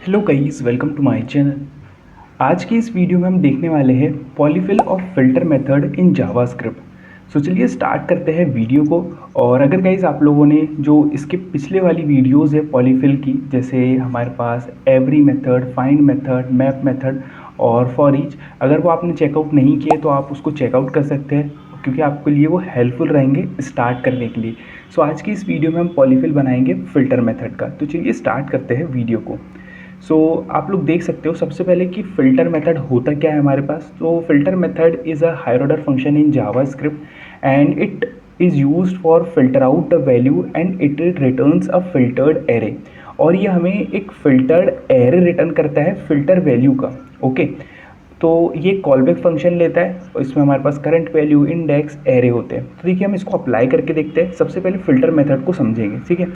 Hello guys, welcome to my channel. आज की इस वीडियो में हम देखने वाले हैं polyfill of filter method in JavaScript. So चलिए स्टार्ट करते हैं वीडियो को। और अगर गाइस आप लोगों ने जो इसके पिछले वाली वीडियोस है पॉलीफिल की, जैसे हमारे पास every method, find method, map method और फॉर ईच, अगर वो आपने चेकआउट नहीं किए तो आप उसको चेकआउट कर सकते हैं, क्योंकि आपके लिए वो हेल्पफुल रहेंगे स्टार्ट करने के लिए। सो आज की इस वीडियो में हम पॉलीफिल बनाएंगे फिल्टर मेथड का। तो चलिए स्टार्ट करते हैं वीडियो को। आप लोग देख सकते हो सबसे पहले कि फ़िल्टर मेथड होता क्या है हमारे पास। तो filter method is a higher order function in JavaScript and it is used for filter out the value and it returns a filtered array. और ये हमें एक फिल्टर्ड एरे रिटर्न करता है फिल्टर वैल्यू का। ओके, तो ये कॉलबैक फंक्शन लेता है और इसमें हमारे पास करंट वैल्यू, इंडेक्स, एरे होते हैं। तो देखिए हम इसको अप्लाई करके देखते हैं। सबसे पहले फ़िल्टर मेथड को समझेंगे, ठीक है।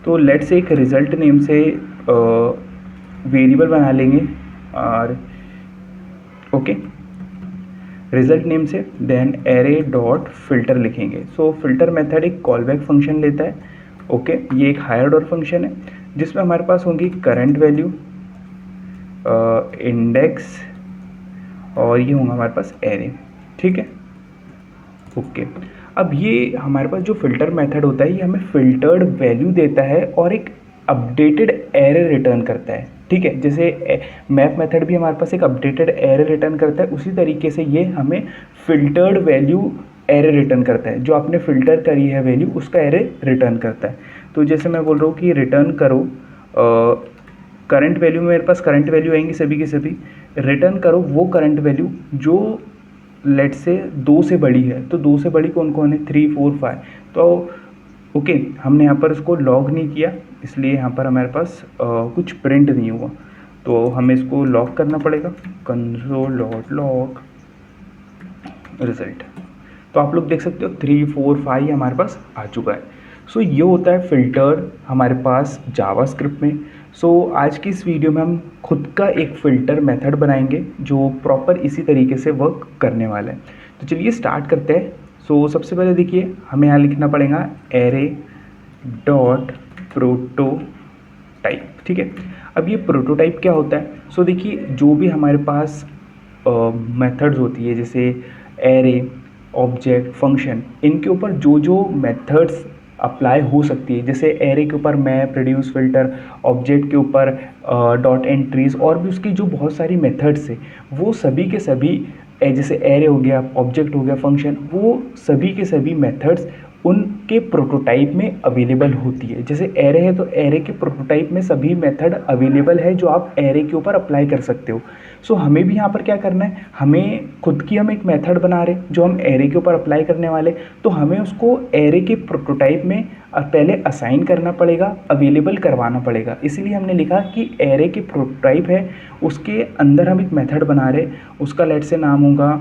तो लेट्स से एक रिजल्ट नेम से वेरिएबल बना लेंगे और ओके, रिजल्ट नेम से देन एरे डॉट फिल्टर लिखेंगे। सो फिल्टर मेथड एक कॉलबैक फंक्शन लेता है। ओके, ये एक हायर ऑर्डर फंक्शन है जिसमें हमारे पास होंगी करंट वैल्यू, इंडेक्स और ये होगा हमारे पास एरे, ठीक है। ओके, अब ये हमारे पास जो फिल्टर मेथड होता है ये हमें फिल्टर्ड वैल्यू देता है और एक अपडेटेड एरे रिटर्न करता है, ठीक है। जैसे मैप मेथड भी हमारे पास एक अपडेटेड एरे रिटर्न करता है, उसी तरीके से ये हमें फिल्टर्ड वैल्यू एरे रिटर्न करता है। जो आपने फ़िल्टर करी है वैल्यू उसका एरे रिटर्न करता है। तो जैसे मैं बोल रहा हूँ कि रिटर्न करो करंट वैल्यू में मेरे पास करंट वैल्यू आएंगी सभी की सभी, रिटर्न करो वो करंट वैल्यू जो लेट से 2 से बड़ी है। तो 2 से बड़ी कौन कौन है, 3, 4, 5। तो ओके, हमने यहाँ पर इसको लॉग नहीं किया, इसलिए यहाँ पर हमारे पास कुछ प्रिंट नहीं हुआ। तो हमें इसको लॉग करना पड़ेगा, कंसोल डॉट लॉग रिजल्ट। तो आप लोग देख सकते हो 3, 4, 5 हमारे पास आ चुका है। ये होता है फ़िल्टर हमारे पास जावास्क्रिप्ट में। आज की इस वीडियो में हम खुद का एक फ़िल्टर मेथड बनाएंगे जो प्रॉपर इसी तरीके से वर्क करने वाला है। तो चलिए स्टार्ट करते हैं। सबसे पहले देखिए हमें यहाँ लिखना पड़ेगा एरे डॉट प्रोटोटाइप, ठीक है। अब ये प्रोटोटाइप क्या होता है। देखिए जो भी हमारे पास मेथड्स होती है, जैसे एरे, ऑब्जेक्ट, फंक्शन, इनके ऊपर जो जो मेथड्स अप्लाई हो सकती है, जैसे एरे के ऊपर मैप, रिड्यूस, फिल्टर, ऑब्जेक्ट के ऊपर डॉट एंट्रीज, और भी उसकी जो बहुत सारी मेथड्स है वो सभी के सभी जैसे एरे हो गया, ऑब्जेक्ट हो गया, फंक्शन, वो सभी के सभी मेथड्स उनके प्रोटोटाइप में अवेलेबल होती है। जैसे एरे है तो एरे के प्रोटोटाइप में सभी मेथड अवेलेबल है जो आप एरे के ऊपर अप्लाई कर सकते हो। हमें भी यहाँ पर क्या करना है, हमें खुद की हम एक मेथड बना रहे जो हम एरे के ऊपर अप्लाई करने वाले, तो हमें उसको एरे के प्रोटोटाइप में पहले असाइन करना पड़ेगा, अवेलेबल करवाना पड़ेगा। इसीलिए हमने लिखा कि एरे के प्रोटोटाइप है उसके अंदर हम एक मेथड बना रहे, उसका लेट से नाम होगा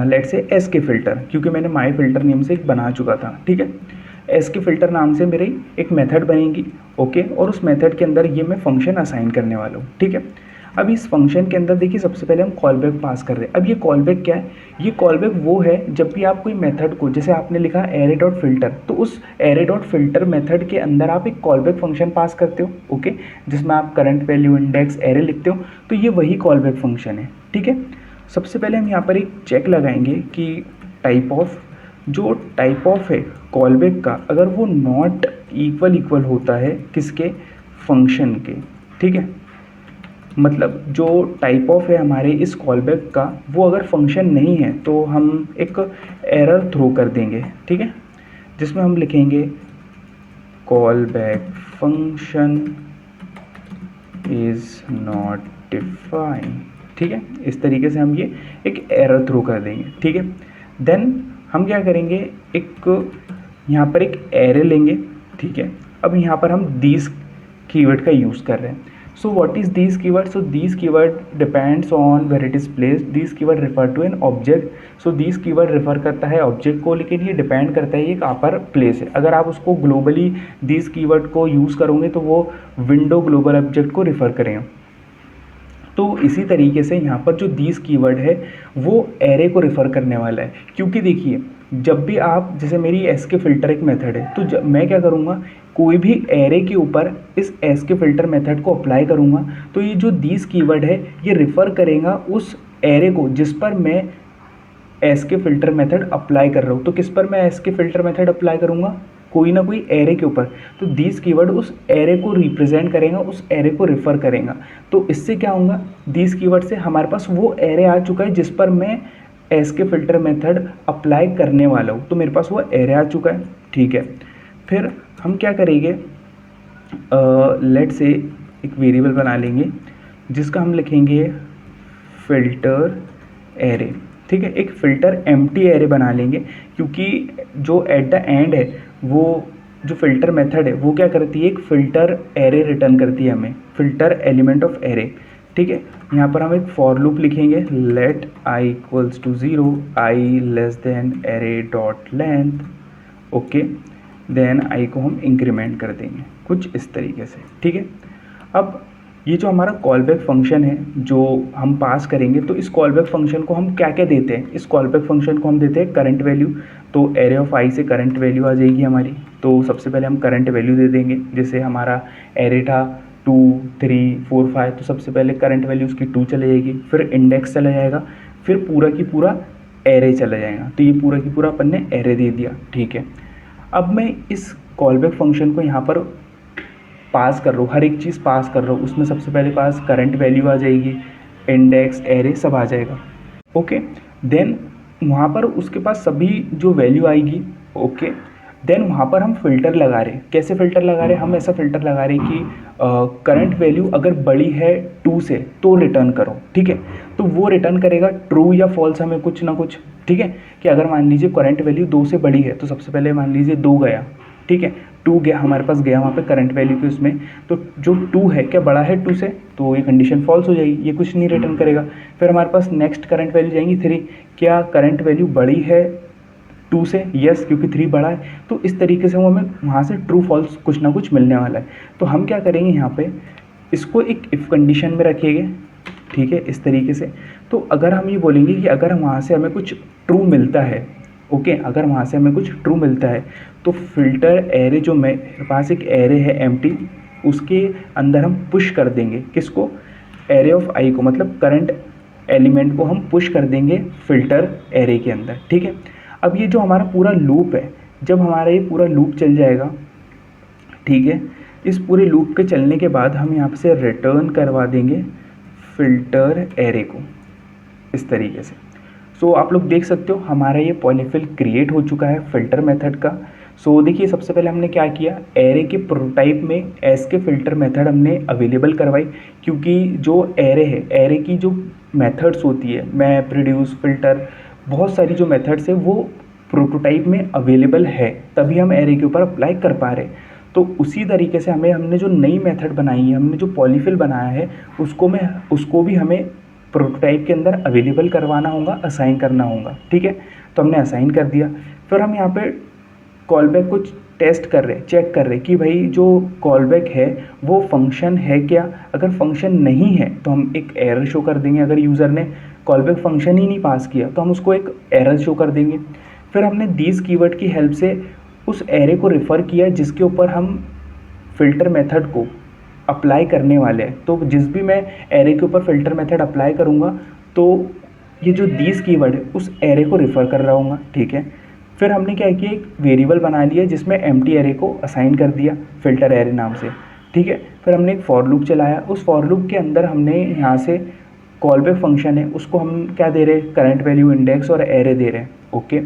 लेट से एस के फिल्टर, क्योंकि मैंने माई फिल्टर नेम से एक बना चुका था, ठीक है। एस के फिल्टर नाम से मेरी एक मेथड बनेगी। ओके, और उस मेथड के अंदर ये मैं फंक्शन असाइन करने वाला हूँ, ठीक है। अब इस फंक्शन के अंदर देखिए सबसे पहले हम कॉलबैक पास कर रहे हैं। अब ये कॉलबैक क्या है, ये कॉलबैक वो है जब भी आप कोई मेथड को, जैसे आपने लिखा एरे डॉट फिल्टर, तो उस एरे डॉट फिल्टर मेथड के अंदर आप एक कॉलबैक फंक्शन पास करते हो, ओके, जिसमें आप करंट वैल्यू, इंडेक्स, एरे लिखते हो। तो ये वही कॉलबैक फंक्शन है, ठीक है। सबसे पहले हम यहाँ पर एक चेक लगाएंगे कि टाइप ऑफ, जो टाइप ऑफ है कॉलबैक का, अगर वो नॉट इक्वल होता है किसके, फंक्शन के, ठीक है। मतलब जो टाइप ऑफ है हमारे इस कॉलबैक का वो अगर फंक्शन नहीं है तो हम एक एरर थ्रो कर देंगे, ठीक है, जिसमें हम लिखेंगे callback function is not defined, ठीक है। इस तरीके से हम ये एक एरर थ्रो कर देंगे, ठीक है। देन हम क्या करेंगे, एक यहाँ पर एक एरे लेंगे, ठीक है। अब यहाँ पर हम दिस कीवर्ड का यूज़ कर रहे हैं। What is this keyword, this keyword depends on where it is placed. This keyword refer to an object. This keyword refer करता है ऑब्जेक्ट को, लेकिन ये डिपेंड करता है ये कहाँ पर प्लेस है। अगर आप उसको ग्लोबली दिस कीवर्ड को यूज़ करोगे तो वो विंडो ग्लोबल ऑब्जेक्ट को रेफर करेगा। तो इसी तरीके से यहाँ पर जो दिस कीवर्ड है वो एरे को रेफर करने वाला है, क्योंकि देखिए जब भी आप, जैसे मेरी एस के फिल्टर एक मेथड है, तो मैं क्या करूँगा, कोई भी एरे के ऊपर इस एसके फिल्टर मेथड को अप्लाई करूँगा तो ये जो दिस कीवर्ड है ये रिफ़र करेगा उस एरे को जिस पर मैं एसके फिल्टर मेथड अप्लाई कर रहा हूँ। तो किस पर मैं एसके फिल्टर मेथड अप्लाई करूँगा, कोई ना कोई एरे के ऊपर। तो दिस कीवर्ड उस एरे को रिप्रेजेंट करेगा, उस एरे को रिफ़र करेगा। तो इससे क्या होगा, दिस कीवर्ड से हमारे पास वो एरे आ चुका है जिस पर मैं एसके फिल्टर मेथड अप्लाई करने वाला हूँ। तो मेरे पास वो एरे आ चुका है, ठीक है। फिर हम क्या करेंगे, लेट से एक वेरिएबल बना लेंगे जिसका हम लिखेंगे फिल्टर एरे, ठीक है। एक फिल्टर एम्प्टी एरे बना लेंगे क्योंकि जो एट द एंड है वो जो फिल्टर मेथड है वो क्या करती है, एक फिल्टर एरे रिटर्न करती है हमें, फिल्टर एलिमेंट ऑफ एरे, ठीक है। यहाँ पर हम एक फॉर लूप लिखेंगे, let I equals to 0, I less than array dot length, okay. Then I को हम इंक्रीमेंट कर देंगे कुछ इस तरीके से, ठीक है। अब ये जो हमारा कॉल बैक फंक्शन है जो हम पास करेंगे, तो इस कॉल बैक फंक्शन को हम क्या क्या देते हैं, इस कॉल बैक फंक्शन को हम देते हैं करंट वैल्यू। तो एरे ऑफ आई से करंट वैल्यू आ जाएगी हमारी। तो सबसे पहले हम करंट वैल्यू दे देंगे, जैसे हमारा एरे था 2 3 4 5, तो सबसे पहले करंट वैल्यू उसकी 2 चले जाएगी, फिर इंडेक्स चला जाएगा, फिर पूरा की पूरा एरे चला जाएगा। तो ये पूरा की पूरा अपन ने एरे दे दिया, ठीक है। अब मैं इस कॉल बैक फंक्शन को यहाँ पर पास कर रहा हूँ, हर एक चीज़ पास कर रहा हूँ। उसमें सबसे पहले पास करंट वैल्यू आ जाएगी, इंडेक्स एरे सब आ जाएगा, ओके। देन वहाँ पर उसके पास सभी जो वैल्यू आएगी, ओके। देन वहाँ पर हम फ़िल्टर लगा रहे हैं। कैसे फ़िल्टर लगा रहे हैं, हम ऐसा फ़िल्टर लगा रहे हैं कि करंट वैल्यू अगर बड़ी है 2 से तो रिटर्न करो, ठीक है। तो वो रिटर्न करेगा ट्रू या फॉल्स हमें कुछ ना कुछ, ठीक है। कि अगर मान लीजिए करंट वैल्यू 2 से बड़ी है तो सबसे पहले मान लीजिए 2 गया, ठीक है। 2 गया हमारे पास, गया वहाँ पे करंट वैल्यू के उसमें, तो जो 2 है क्या बड़ा है 2 से, तो ये कंडीशन फॉल्स हो जाएगी, ये कुछ नहीं रिटर्न करेगा। फिर हमारे पास नेक्स्ट करंट वैल्यू जाएंगी 3, क्या करंट वैल्यू बड़ी है 2 से, यस, क्योंकि 3 बड़ा है। तो इस तरीके से वो हमें वहाँ से ट्रू फॉल्स कुछ ना कुछ मिलने वाला है। तो हम क्या करेंगे यहाँ पे, इसको एक इफ़ कंडीशन में रखेंगे, ठीक है, इस तरीके से। तो अगर हम ये बोलेंगे कि अगर वहाँ से हमें कुछ ट्रू मिलता है, ओके, अगर वहाँ से हमें कुछ ट्रू मिलता है तो फिल्टर एरे जो मेरे पास एक एरे है एम्प्टी, उसके अंदर हम पुश कर देंगे किसको, एरे ऑफ आई को, मतलब करंट एलिमेंट को हम पुश कर देंगे फिल्टर एरे के अंदर, ठीक है। अब ये जो हमारा पूरा लूप है, जब हमारा ये पूरा लूप चल जाएगा, ठीक है, इस पूरे लूप के चलने के बाद हम यहाँ से रिटर्न करवा देंगे फिल्टर एरे को इस तरीके से। सो आप लोग देख सकते हो हमारा ये पॉलीफिल क्रिएट हो चुका है फिल्टर मेथड का। सो देखिए सबसे पहले हमने क्या किया, एरे के प्रोटोटाइप में एस के फिल्टर मेथड हमने अवेलेबल करवाई, क्योंकि जो एरे है, एरे की जो मेथड्स होती है, मैप, रिड्यूस, फिल्टर, बहुत सारी जो मेथड्स है वो प्रोटोटाइप में अवेलेबल है, तभी हम एरे के ऊपर अप्लाई कर पा रहे। तो उसी तरीके से हमने जो नई मेथड बनाई है, हमने जो पॉलीफिल बनाया है, उसको भी हमें प्रोटोटाइप के अंदर अवेलेबल करवाना होगा, असाइन करना होगा, ठीक है। तो हमने असाइन कर दिया। फिर हम यहाँ पे कॉल बैक को टेस्ट कर रहे, चेक कर रहे कि भाई जो कॉल बैक है वो फंक्शन है क्या। अगर फंक्शन नहीं है तो हम एक एरर शो कर देंगे। अगर यूज़र ने कॉल बैक फंक्शन ही नहीं पास किया तो हम उसको एक एरर शो कर देंगे। फिर हमने दिस कीवर्ड की हेल्प से उस एरे को रेफ़र किया जिसके ऊपर हम फिल्टर मेथड को अप्लाई करने वाले हैं। तो जिस भी मैं एरे के ऊपर फिल्टर मेथड अप्लाई करूँगा तो ये जो दिस कीवर्ड है उस एरे को रेफ़र कर रहा हूँगा, ठीक है। फिर हमने क्या किया, एक वेरिएबल बना लिया जिसमें एम्प्टी एरे को असाइन कर दिया फिल्टर एरे नाम से, ठीक है। फिर हमने एक फॉर लूप चलाया, उस फॉर लूप के अंदर हमने यहाँ से कॉल बैक फंक्शन है उसको हम क्या दे रहे हैं, करंट वैल्यू, इंडेक्स और एरे दे रहे हैं, ओके।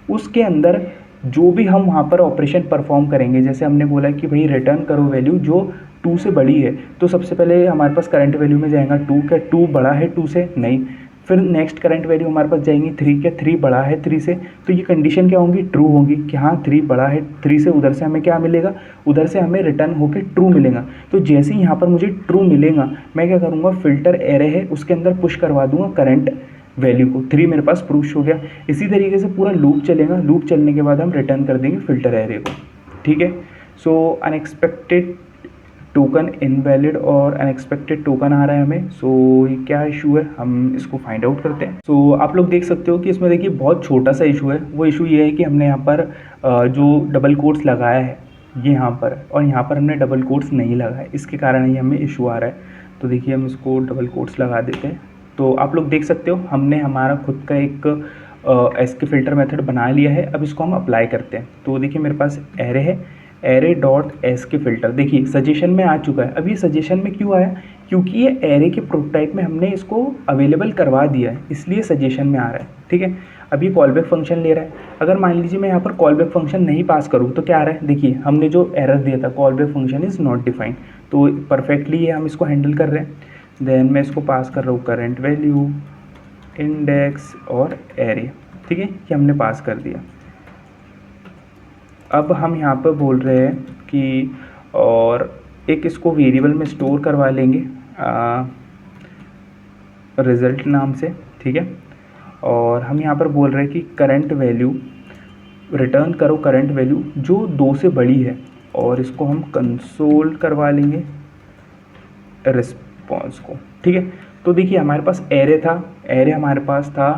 उसके अंदर जो भी हम वहाँ पर ऑपरेशन परफॉर्म करेंगे, जैसे हमने बोला कि भाई रिटर्न करो वैल्यू जो 2 से बड़ी है, तो सबसे पहले हमारे पास करंट वैल्यू में जाएगा 2, क्या 2 बड़ा है 2 से, नहीं। फिर नेक्स्ट करंट वैल्यू हमारे पास जाएंगी 3, क्या 3 बड़ा है 3 से। तो ये कंडीशन क्या होंगी, ट्रू होंगी कि हाँ 3 बड़ा है 3 से। उधर से हमें क्या मिलेगा, उधर से हमें रिटर्न होकर ट्रू मिलेगा। तो जैसे ही यहाँ पर मुझे ट्रू मिलेगा, मैं क्या करूँगा, फिल्टर एरे है उसके अंदर पुश करवा दूँगा करंट वैल्यू को। 3 मेरे पास प्रूफ हो गया। इसी तरीके से पूरा लूप चलेगा, लूप चलने के बाद हम रिटर्न कर देंगे फिल्टर एरे को, ठीक है। सो अनएक्सपेक्टेड टोकन इनवैलिड और अनएक्सपेक्टेड टोकन आ रहा है हमें। सो ये क्या इशू है, हम इसको फाइंड आउट करते हैं। सो आप लोग देख सकते हो कि इसमें देखिए बहुत छोटा सा इशू है। वो इशू ये है कि हमने यहाँ पर जो डबल कोट्स लगाया है, ये यहाँ पर है, और यहाँ पर हमने डबल कोट्स नहीं लगाए, इसके कारण ही हमें इशू आ रहा है। तो देखिए हम इसको डबल कोट्स लगा देते हैं। तो आप लोग देख सकते हो हमने हमारा खुद का एक एसके फिल्टर मेथड बना लिया है। अब इसको हम अप्लाई करते हैं। तो देखिए मेरे पास एरे है, एरे डॉट एसके फिल्टर, देखिए सजेशन में आ चुका है। अब ये सजेशन में क्यों आया, क्योंकि ये एरे के प्रोटोटाइप में हमने इसको अवेलेबल करवा दिया है, इसलिए सजेशन में आ रहा है। ठीक है, अब ये कॉल बैक फंक्शन ले रहा है। अगर मान लीजिए मैं यहाँ पर कॉल बैक फंक्शन नहीं पास करूँ तो क्या आ रहा है, देखिए हमने जो एरर दिया था call back function is not defined, तो परफेक्टली ये हम इसको हैंडल कर रहे हैं। देन मैं इसको पास कर रहा हूँ करंट वैल्यू, इंडेक्स और एरे। ठीक है, ये हमने पास कर दिया। अब हम यहाँ पर बोल रहे हैं कि और एक इसको वेरिएबल में स्टोर करवा लेंगे रिज़ल्ट नाम से। ठीक है, और हम यहाँ पर बोल रहे हैं कि करंट वैल्यू रिटर्न करो, करंट वैल्यू जो 2 से बड़ी है, और इसको हम कंसोल करवा लेंगे रिस्पॉन्स को। ठीक है, तो देखिए हमारे पास एरे था, एरे हमारे पास था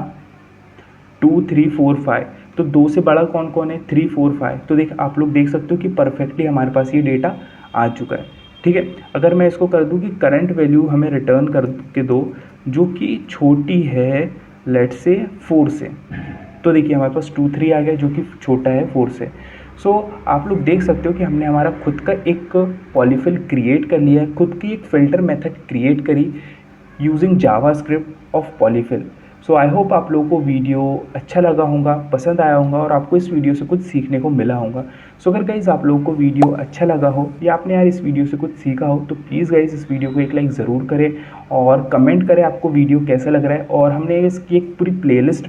2 3 4 5, तो 2 से बड़ा कौन कौन है, 3 4 5। तो देख आप लोग देख सकते हो कि परफेक्टली हमारे पास ये डेटा आ चुका है। ठीक है, अगर मैं इसको कर दूं कि करंट वैल्यू हमें रिटर्न कर के दो जो कि छोटी है लेट से 4 से, तो देखिए हमारे पास 2 3 आ गया जो कि छोटा है 4 से। सो आप लोग देख सकते हो कि हमने हमारा खुद का एक पॉलीफिल क्रिएट कर लिया है, खुद की एक फ़िल्टर मेथड क्रिएट करी using JavaScript of polyfill. So I hope आप लोगों को वीडियो अच्छा लगा होगा, पसंद आया होगा, और आपको इस वीडियो से कुछ सीखने को मिला होगा। सो अगर गाइज़ आप लोगों को वीडियो अच्छा लगा हो या आपने यार इस वीडियो से कुछ सीखा हो तो प्लीज़ गाइज़ इस वीडियो को एक लाइक ज़रूर करें और कमेंट करें आपको वीडियो कैसा लग रहा है। और हमने इसकी एक पूरी प्लेलिस्ट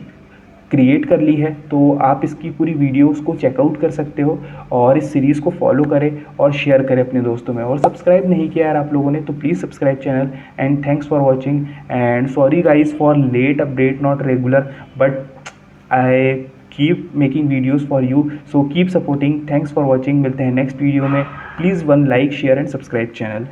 क्रिएट कर ली है, तो आप इसकी पूरी वीडियोस को चेकआउट कर सकते हो और इस सीरीज़ को फॉलो करें और शेयर करें अपने दोस्तों में। और सब्सक्राइब नहीं किया यार आप लोगों ने तो please subscribe channel. And thanks for watching and sorry guys for late update, not regular, but I keep making videos for you, so keep supporting. Thanks for watching, मिलते हैं नेक्स्ट वीडियो में। Please one like share and subscribe channel.